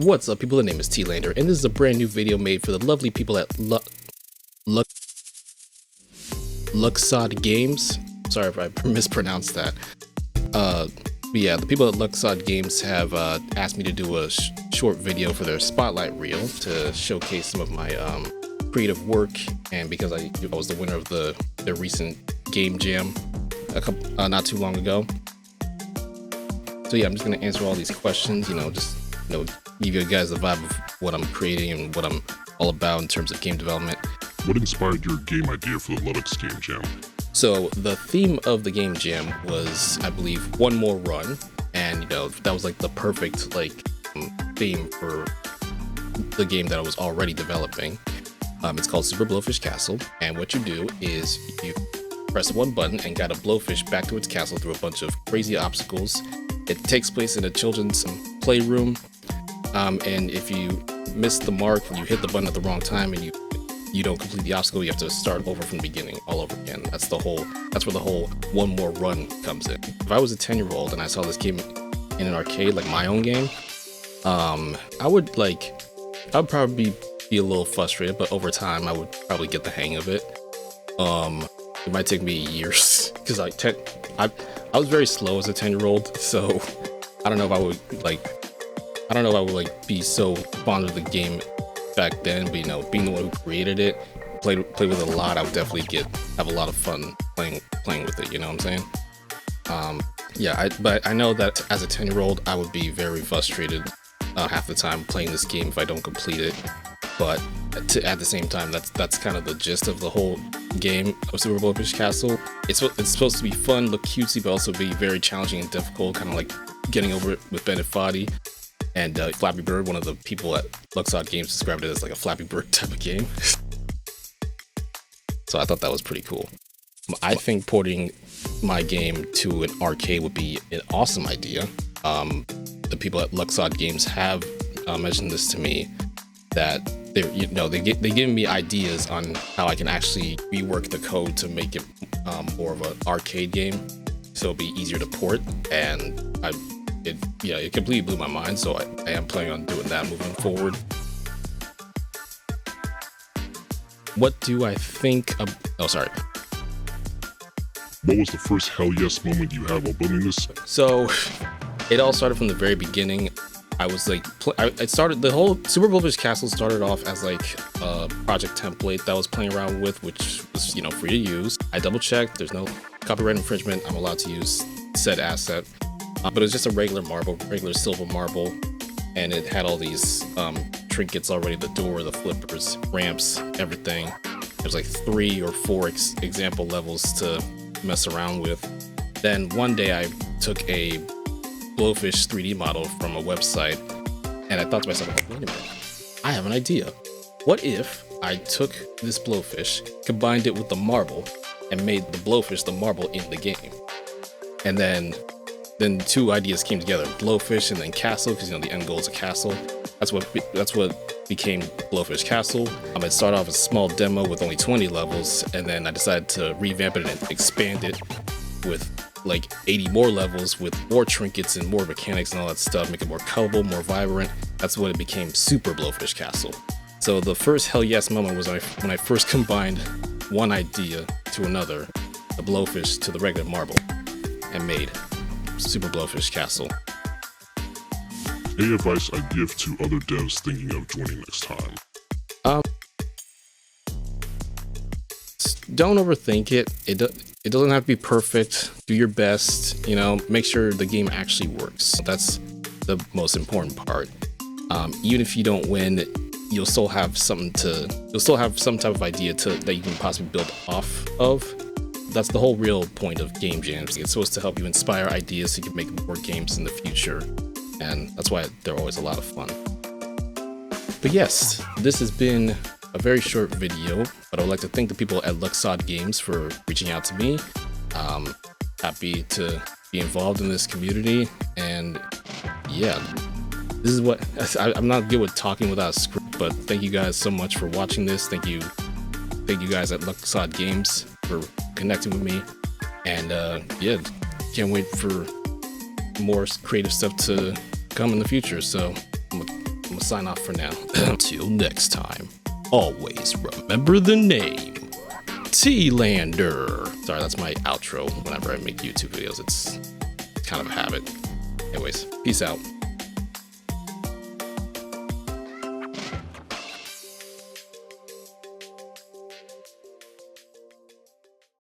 What's up, people? The name is LANDER, and this is a brand new video made for the lovely people at Luxodd Games. Sorry if I mispronounced that. But yeah, the people at Luxodd Games have asked me to do a short video for their spotlight reel to showcase some of my creative work, and because I was the winner of their recent game jam not too long ago. So yeah, I'm just gonna answer all these questions, give you guys the vibe of what I'm creating and what I'm all about in terms of game development. What inspired your game idea for the Luxodd Game Jam? So the theme of the game jam was, I believe, one more run, and that was like the perfect theme for the game that I was already developing. It's called Super Blowfish Castle, and what you do is you press one button and guide a blowfish back to its castle through a bunch of crazy obstacles. It takes place in a children's playroom, and if you miss the mark and you hit the button at the wrong time and you don't complete the obstacle, you have to start over from the beginning, all over again. That's where the whole one more run comes in. If I was a 10-year-old and I saw this game in an arcade, like my own game, I would probably be a little frustrated, but over time I would probably get the hang of it. It might take me years because I was very slow as a 10-year-old, so I don't know if I would be so fond of the game back then. But being the one who created it, played with it a lot, I would definitely have a lot of fun playing with it. You know what I'm saying? But I know that as a 10-year-old, I would be very frustrated half the time playing this game if I don't complete it. But at the same time, that's kind of the gist of the whole game of Super Blowfish Castle. It's supposed to be fun, look cutesy, but also be very challenging and difficult, kind of like getting over it with Bennett Foddy. And Flappy Bird, one of the people at Luxodd Games, described it as like a Flappy Bird type of game. So I thought that was pretty cool. I think porting my game to an arcade would be an awesome idea. The people at Luxodd Games have mentioned this to me, that they give me ideas on how I can actually rework the code to make it more of an arcade game, so it'll be easier to port. And it completely blew my mind, so I am planning on doing that moving forward. What do I think of... Oh, sorry. What was the first hell yes moment you had while building this? So, it all started from the very beginning. I was the whole Super Blowfish Castle started off as like a project template that I was playing around with, which was, free to use. I double checked, there's no copyright infringement, I'm allowed to use said asset. But it was just a regular silver marble, and it had all these trinkets already: the door, the flippers, ramps, everything. There's like 3 or 4 example levels to mess around with. Then one day I took a Blowfish 3D model from a website, and I thought to myself, wait a minute, I have an idea. What if I took this blowfish, combined it with the marble, and made the blowfish the marble in the game? And then 2 ideas came together: blowfish and then castle, because the end goal is a castle. That's what became Blowfish Castle. It started off as a small demo with only 20 levels, and then I decided to revamp it and expand it with like 80 more levels with more trinkets and more mechanics and all that stuff, make it more colorful, more vibrant. That's when it became Super Blowfish Castle. So the first hell yes moment was when I first combined one idea to another, the blowfish to the regular marble, and made Super Blowfish Castle. Any advice I give to other devs thinking of joining next time? Don't overthink it. It doesn't have to be perfect. Do your best. Make sure the game actually works. That's the most important part. Even if you don't win, you'll still have some type of idea that you can possibly build off of. That's the whole real point of game jams. It's supposed to help you inspire ideas so you can make more games in the future, and that's why they're always a lot of fun. But yes, this has been a very short video, but I would like to thank the people at Luxodd Games for reaching out to me. Happy to be involved in this community, and yeah, this is what I'm not good with talking without a script, but thank you guys so much for watching this. Thank you guys at Luxodd Games for connecting with me, and can't wait for more creative stuff to come in the future. So I'm gonna gonna sign off for now. Till next time, always remember the name. Lander. Sorry, that's my outro whenever I make YouTube videos. It's kind of a habit. Anyways, peace out.